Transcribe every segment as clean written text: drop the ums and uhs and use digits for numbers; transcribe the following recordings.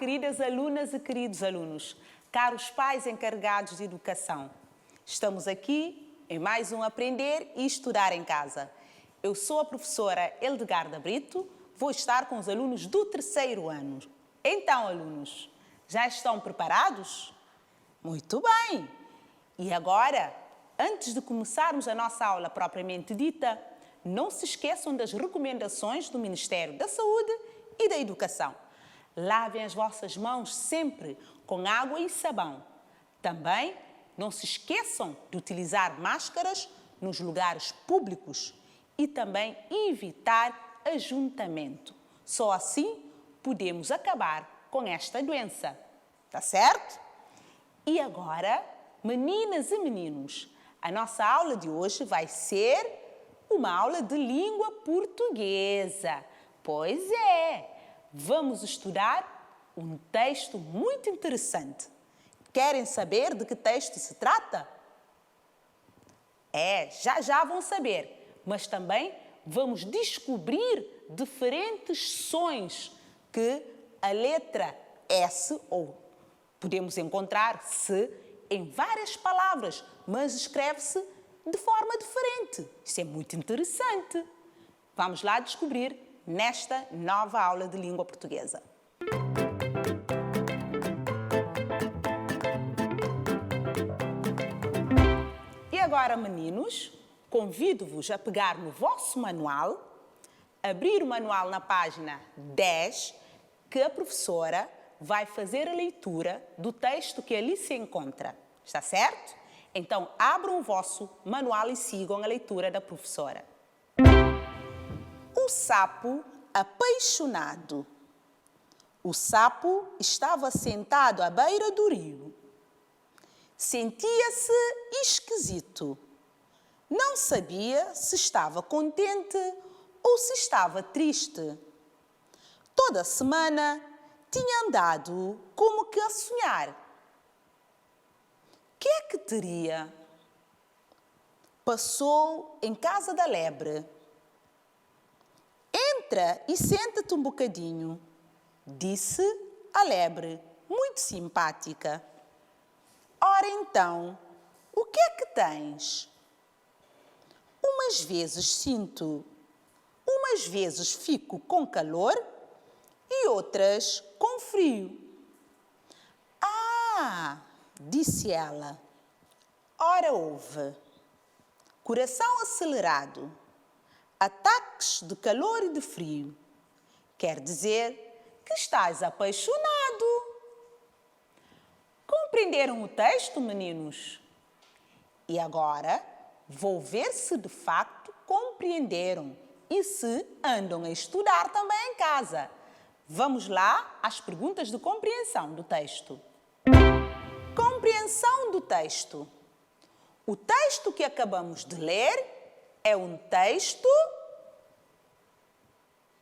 queridas alunas e queridos alunos, caros pais encarregados de educação. Estamos aqui em mais um Aprender e Estudar em Casa. Eu sou a professora Eldegarda Brito, vou estar com os alunos do 3º ano. Então, alunos, já estão preparados? Muito bem! E agora, antes de começarmos a nossa aula propriamente dita, não se esqueçam das recomendações do Ministério da Saúde e da Educação. Lavem as vossas mãos sempre com água e sabão. Também não se esqueçam de utilizar máscaras nos lugares públicos e também evitar ajuntamento. Só assim podemos acabar com esta doença. Tá certo? E agora, meninas e meninos, a nossa aula de hoje vai ser uma aula de língua portuguesa. Pois é! Vamos estudar um texto muito interessante. Querem saber de que texto se trata? Já vão saber, mas também vamos descobrir diferentes sons que a letra S, ou podemos encontrar se em várias palavras, mas escreve-se de forma diferente. Isso é muito interessante. Vamos lá descobrir nesta nova aula de língua portuguesa. E agora, meninos, convido-vos a pegar no vosso manual, abrir o manual na página 10, que a professora vai fazer a leitura do texto que ali se encontra. Está certo? Então, abram o vosso manual e sigam a leitura da professora. O sapo apaixonado. O sapo estava sentado à beira do rio. Sentia-se esquisito. Não sabia se estava contente ou se estava triste. Toda semana tinha andado como que a sonhar. O que é que teria? Passou em casa da lebre. Entra e senta-te um bocadinho, disse a lebre, muito simpática. Ora então, o que é que tens? Umas vezes sinto, umas vezes fico com calor e outras com frio. Ah, disse ela. Ora ouve, coração acelerado, ataques de calor e de frio. Quer dizer que estás apaixonado. Compreenderam o texto, meninos? E agora vou ver se de facto compreenderam e se andam a estudar também em casa. Vamos lá às perguntas de compreensão do texto. Compreensão do texto. O texto que acabamos de ler é um texto...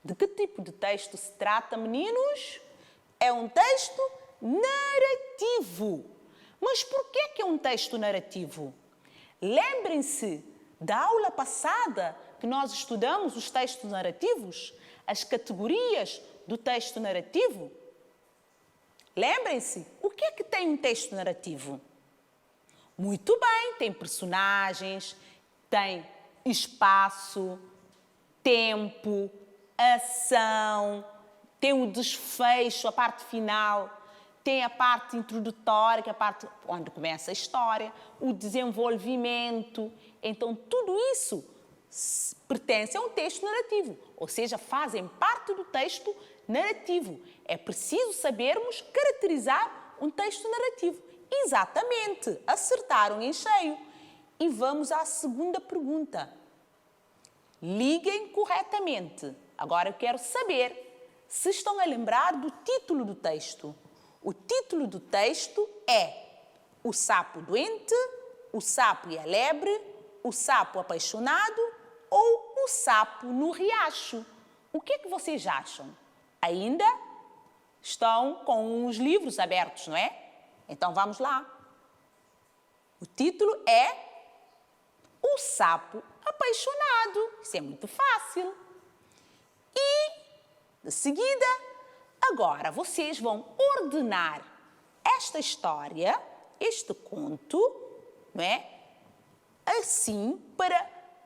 De que tipo de texto se trata, meninos? É um texto narrativo. Mas por que é um texto narrativo? Lembrem-se da aula passada que nós estudamos os textos narrativos, as categorias do texto narrativo? Lembrem-se, o que é que tem um texto narrativo? Muito bem, tem personagens, tem espaço, tempo, ação, tem o desfecho, a parte final, tem a parte introdutória, que é a parte onde começa a história, o desenvolvimento. Então, tudo isso pertence a um texto narrativo, ou seja, fazem parte do texto narrativo. É preciso sabermos caracterizar um texto narrativo. Exatamente, acertaram em cheio. E vamos à segunda pergunta. Liguem corretamente. Agora eu quero saber se estão a lembrar do título do texto. O título do texto é O Sapo Doente, O Sapo e a Lebre, O Sapo Apaixonado ou O Sapo no Riacho. O que é que vocês acham? Ainda estão com os livros abertos, não é? Então vamos lá. O título é O Sapo Apaixonado. Isso é muito fácil. E, de seguida, Agora, vocês vão ordenar esta história, este conto, não é? Assim, para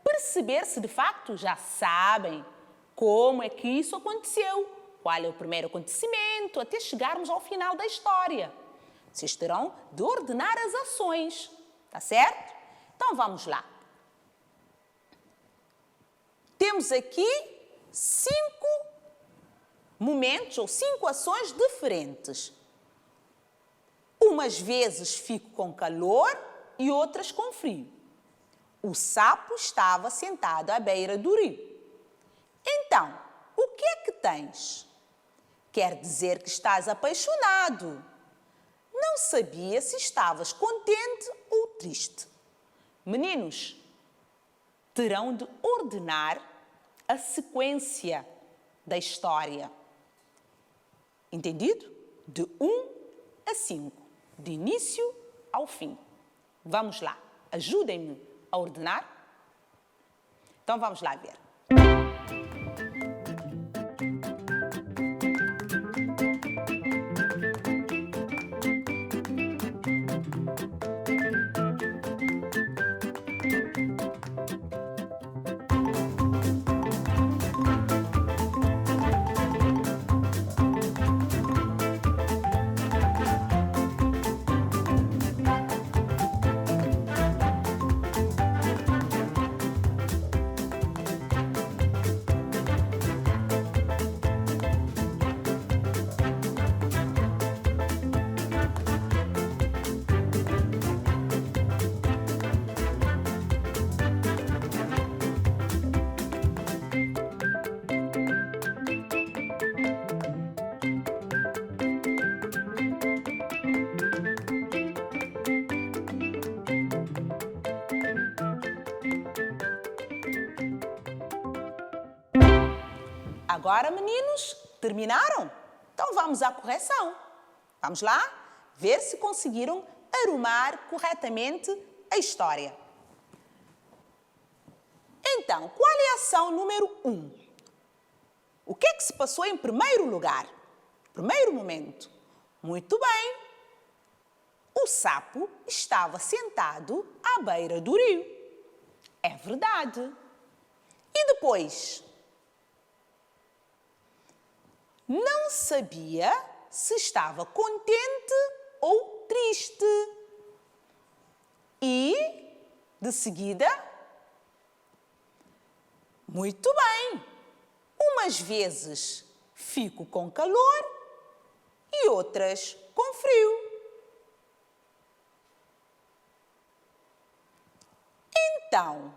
perceber se de facto já sabem como é que isso aconteceu, qual é o primeiro acontecimento, até chegarmos ao final da história. Vocês terão de ordenar as ações, tá certo? Então vamos lá. Temos aqui 5 momentos ou 5 ações diferentes. Umas vezes fico com calor e outras com frio. O sapo estava sentado à beira do rio. Então, o que é que tens? Quer dizer que estás apaixonado. Não sabia se estavas contente ou triste. Meninos, terão de ordenar a sequência da história. Entendido? De 1 a 5, de início ao fim. Vamos lá, ajudem-me a ordenar. Então vamos lá ver. Agora, meninos, terminaram? Então vamos à correção. Vamos lá ver se conseguiram arrumar corretamente a história. Então, qual é a ação número 1? O que é que se passou em primeiro lugar? Primeiro momento. Muito bem. O sapo estava sentado à beira do rio. É verdade. E depois? Não sabia se estava contente ou triste. E, de seguida, muito bem. Umas vezes fico com calor e outras com frio. Então,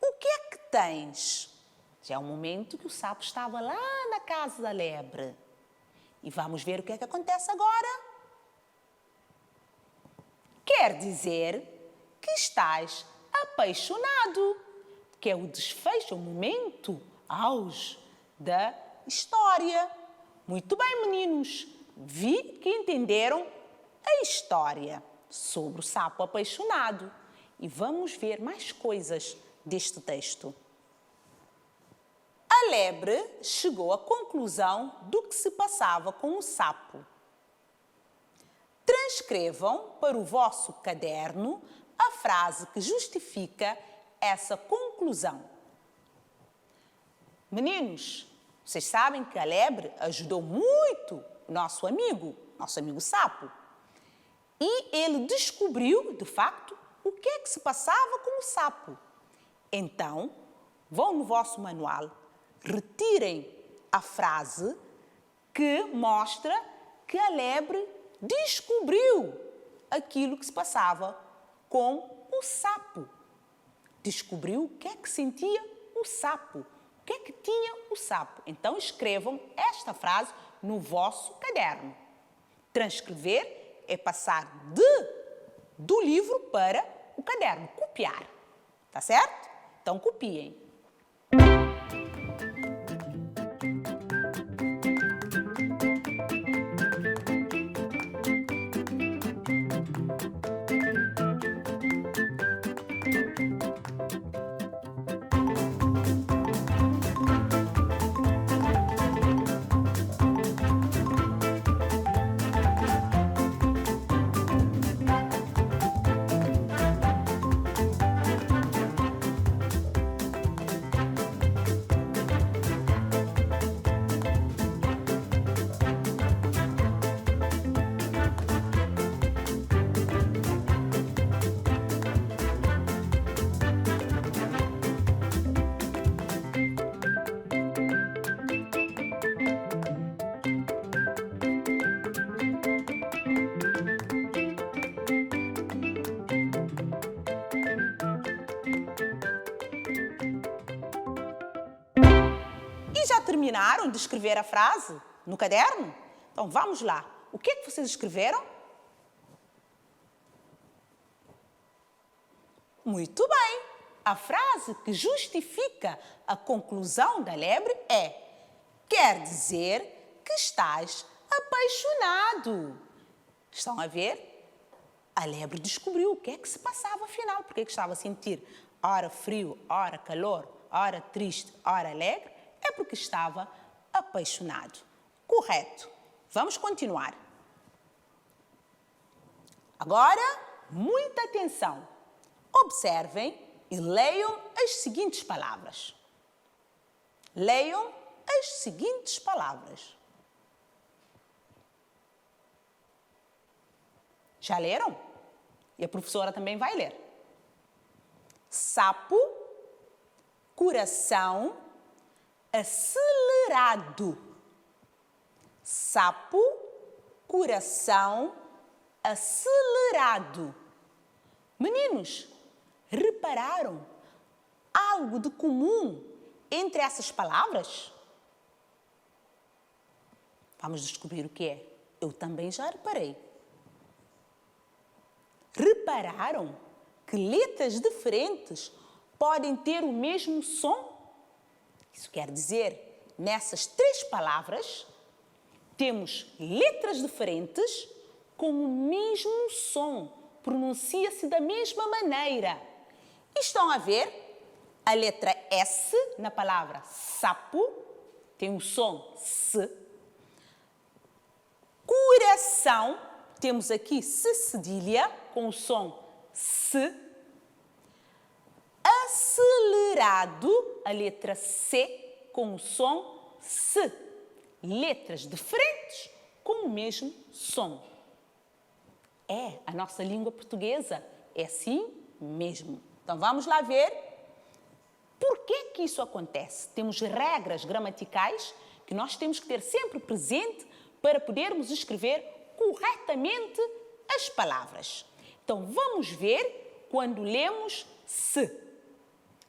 o que é que tens? Já é um momento que o sapo estava lá na casa da lebre. E vamos ver o que é que acontece agora. Quer dizer que estás apaixonado, que é o desfecho, o momento auge da história. Muito bem, meninos. Vi que entenderam a história sobre o sapo apaixonado. E vamos ver mais coisas deste texto. A lebre chegou à conclusão do que se passava com o sapo. Transcrevam para o vosso caderno a frase que justifica essa conclusão. Meninos, vocês sabem que a lebre ajudou muito o nosso amigo sapo. E ele descobriu, de facto, o que é que se passava com o sapo. Então, vão no vosso manual, retirem a frase que mostra que a lebre descobriu aquilo que se passava com o sapo. Descobriu o que é que sentia o sapo, o que é que tinha o sapo. Então escrevam esta frase no vosso caderno. Transcrever é passar do livro para o caderno, copiar. Tá certo? Então copiem. já terminaram de escrever a frase no caderno? Então, vamos lá. O que é que vocês escreveram? Muito bem. A frase que justifica a conclusão da lebre é: quer dizer que estás apaixonado. Estão a ver? A lebre descobriu o que é que se passava afinal. Porque é que estava a sentir ora frio, ora calor, ora triste, ora alegre? É porque estava apaixonado. Correto. Vamos continuar. Agora, muita atenção. Observem e leiam as seguintes palavras. Leiam as seguintes palavras. Já leram? E a professora também vai ler. Sapo, coração, acelerado. Sapo, coração, acelerado. Meninos, repararam algo de comum entre essas palavras? Vamos descobrir o que é. Eu também já reparei. Repararam que letras diferentes podem ter o mesmo som? Isso quer dizer, nessas três palavras, temos letras diferentes com o mesmo som. Pronuncia-se da mesma maneira. Estão a ver? A letra S na palavra sapo tem o som S. Coração, temos aqui C cedilha com o som S. Acelerado, a letra C com o som S. Letras diferentes com o mesmo som. É, a nossa língua portuguesa é assim mesmo. Então, vamos lá ver por que isso acontece. Temos regras gramaticais que nós temos que ter sempre presente para podermos escrever corretamente as palavras. Então, vamos ver quando lemos se.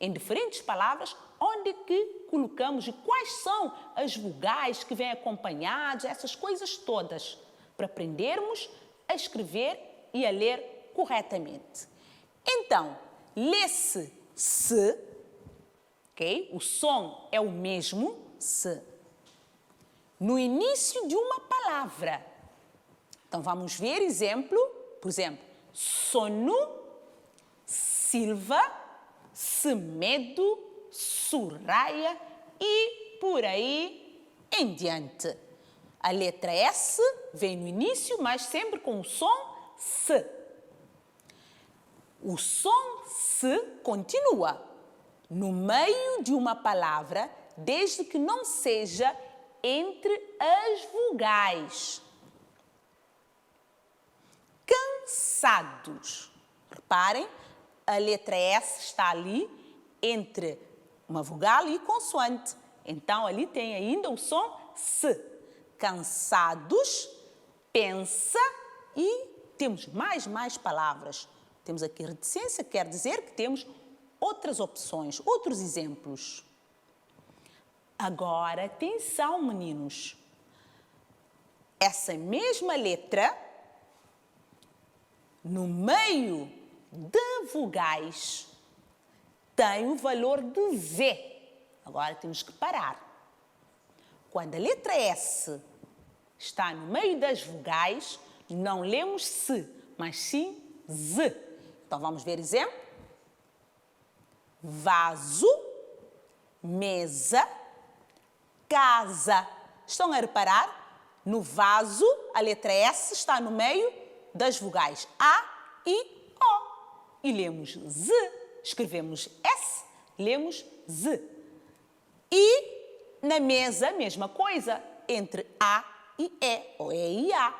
Em diferentes palavras, onde que colocamos e quais são as vogais que vêm acompanhadas, essas coisas todas, para aprendermos a escrever e a ler corretamente. Então, lê-se se, ok? O som é o mesmo, se. No início de uma palavra. Então, vamos ver exemplo, por exemplo, sono, silva, semedo, Soraya e por aí em diante. A letra S vem no início, mas sempre com o som S. O som S continua no meio de uma palavra, desde que não seja entre as vogais. Cansados. Reparem, a letra S está ali entre uma vogal e consoante. Então, ali tem ainda o som S. Cansados, pensa e temos mais palavras. Temos aqui reticência, quer dizer que temos outras opções, outros exemplos. Agora, atenção, meninos. Essa mesma letra, no meio de vogais, tem o valor de Z. Agora temos que parar. Quando a letra S está no meio das vogais, não lemos se, mas sim Z. Então vamos ver exemplo. Vaso, mesa, casa. Estão a reparar? No vaso, a letra S está no meio das vogais A e O. E lemos Z. Escrevemos S, lemos Z. E na mesa, mesma coisa, entre A e E, ou E e A.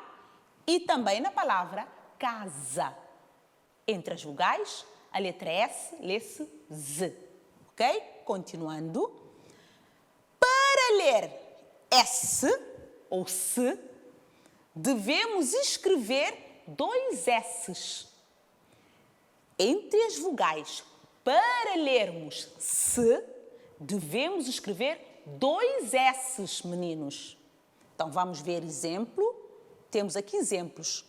E também na palavra casa. Entre as vogais, a letra S lê-se Z. Ok? Continuando. Para ler S ou se, devemos escrever dois S's. Entre as vogais, para lermos se, devemos escrever dois S's, meninos. Então, vamos ver exemplo. Temos aqui exemplos.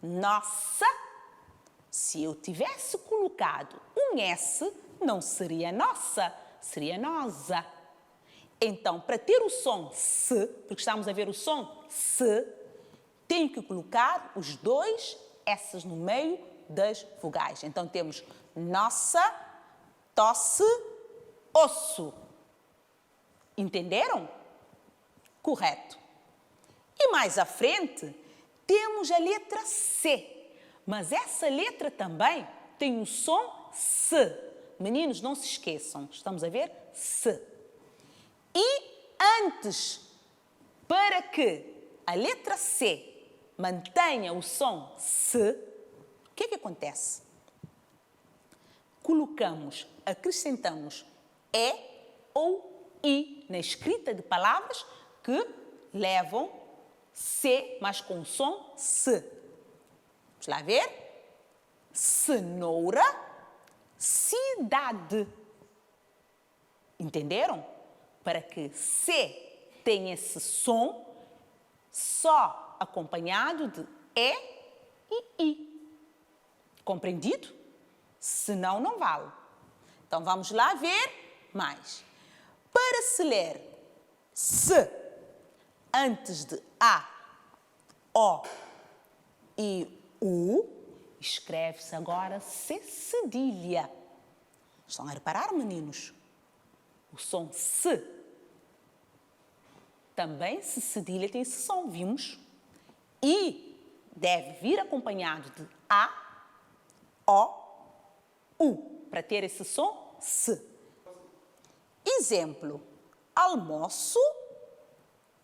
Nossa, se eu tivesse colocado um S, não seria nossa, seria nosa. Então, para ter o som S, porque estamos a ver o som S, tenho que colocar os dois S's no meio das vogais. Então, temos nossa, tosse, osso. Entenderam? Correto. E mais à frente, temos a letra C. Mas essa letra também tem o som S. Meninos, não se esqueçam. Estamos a ver? S. E antes, para que a letra C mantenha o som S, o que é que acontece? Acrescentamos E ou I na escrita de palavras que levam C, mas com o som S. Vamos lá ver? Cenoura, cidade. Entenderam? Para que C tenha esse som, só acompanhado de E e I. Compreendido? Senão, não vale. Então, vamos lá ver mais. Para se ler S antes de A, O e U, escreve-se agora C cedilha. Estão a reparar, meninos? O som S. Também se cedilha tem esse som, vimos? E deve vir acompanhado de A, O, U, para ter esse som S. Exemplo, almoço,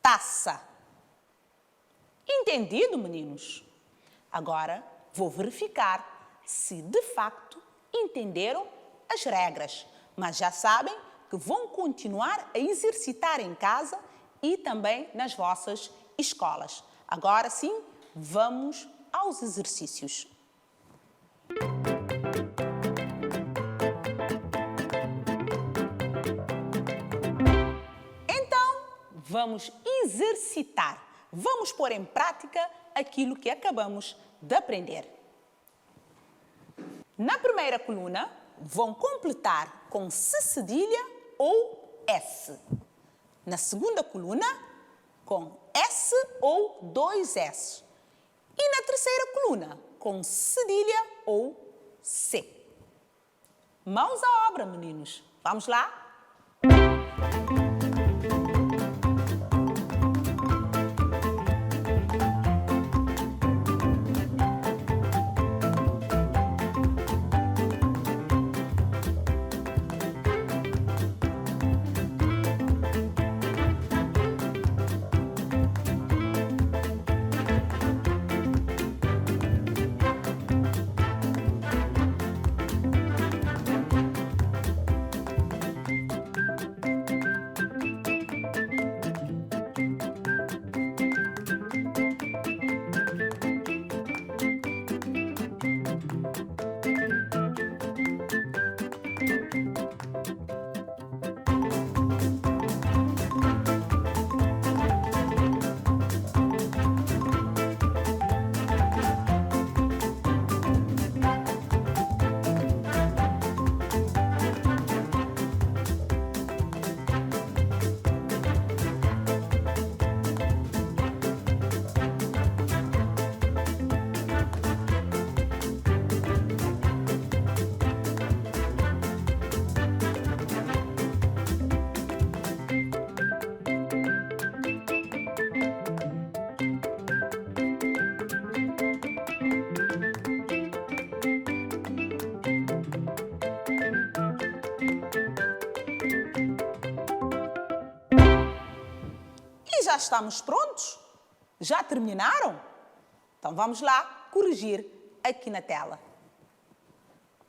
taça. Entendido, meninos? Agora vou verificar se de facto entenderam as regras, mas já sabem que vão continuar a exercitar em casa e também nas vossas escolas. Agora sim, vamos aos exercícios. Então, vamos exercitar. Vamos pôr em prática aquilo que acabamos de aprender. Na primeira coluna, vão completar com C cedilha ou S. Na segunda coluna, com S ou dois S. E na terceira coluna, com cedilha ou C. Mãos à obra, meninos. Vamos lá? Já estamos prontos? Já terminaram? Então vamos lá corrigir aqui na tela.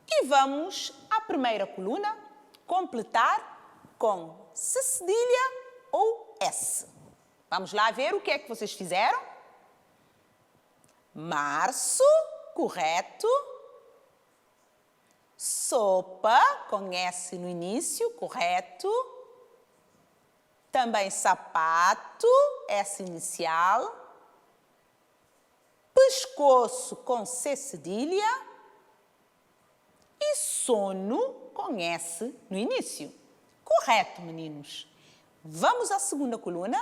E vamos à primeira coluna completar com C cedilha ou S. Vamos lá ver o que é que vocês fizeram? Março, correto. Sopa, com S no início, correto. também sapato, S inicial, pescoço com C cedilha e sono com S no início. Correto, meninos. Vamos à segunda coluna.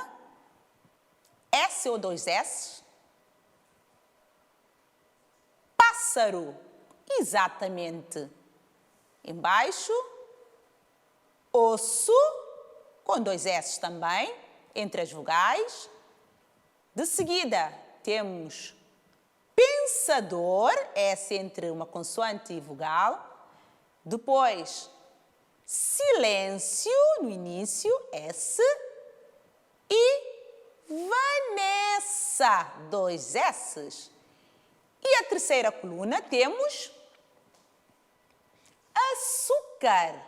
S ou dois S. Pássaro, exatamente. Embaixo, osso, com dois S também, entre as vogais. De seguida, temos pensador, S entre uma consoante e vogal. Depois, silêncio, no início, S. E Vanessa, dois S's. E a terceira coluna temos açúcar,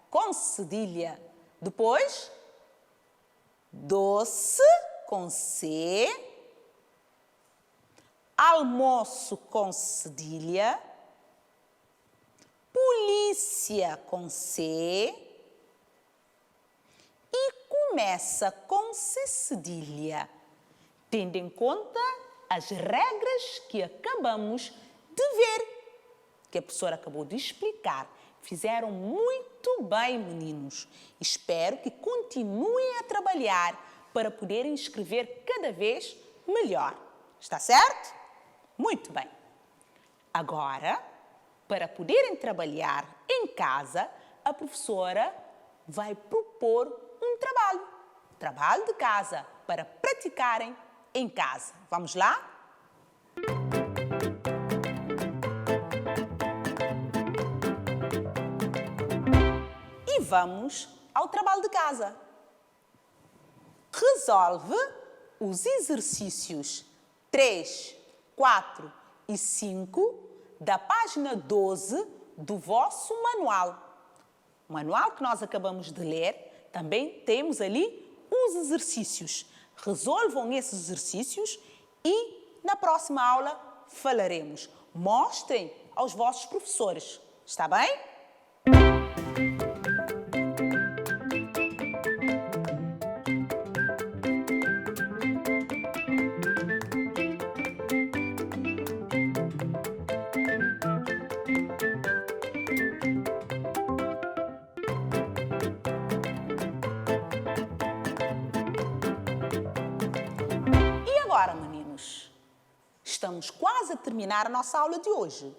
com cedilha. Depois, doce, com C. Almoço, com cedilha. Polícia, com C. E começa com C cedilha, tendo em conta as regras que acabamos de ver, que a professora acabou de explicar. Fizeram muito bem, meninos. Espero que continuem a trabalhar para poderem escrever cada vez melhor. Está certo? Muito bem. Agora, para poderem trabalhar em casa, a professora vai propor um trabalho de casa, para praticarem em casa. Vamos lá? E vamos ao trabalho de casa. Resolve os exercícios 3, 4 e 5 da página 12 do vosso manual. O manual que nós acabamos de ler, também temos ali os exercícios. Resolvam esses exercícios e na próxima aula falaremos. Mostrem aos vossos professores. Está bem? Agora, meninos, estamos quase a terminar a nossa aula de hoje.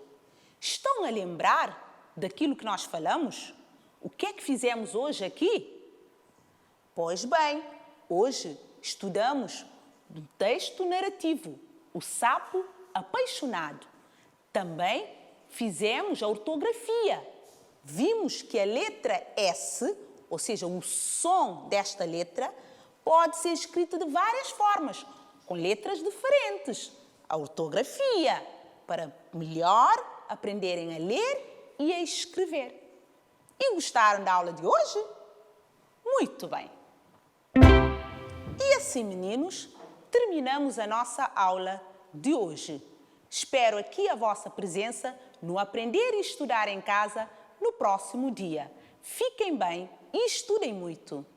Estão a lembrar daquilo que nós falamos? O que é que fizemos hoje aqui? Pois bem, hoje estudamos um texto narrativo, O Sapo Apaixonado. Também fizemos a ortografia. Vimos que a letra S, ou seja, o som desta letra, pode ser escrita de várias formas, com letras diferentes. A ortografia, para melhor aprenderem a ler e a escrever. E gostaram da aula de hoje? Muito bem! E assim, meninos, terminamos a nossa aula de hoje. Espero aqui a vossa presença no Aprender e Estudar em Casa no próximo dia. Fiquem bem e estudem muito!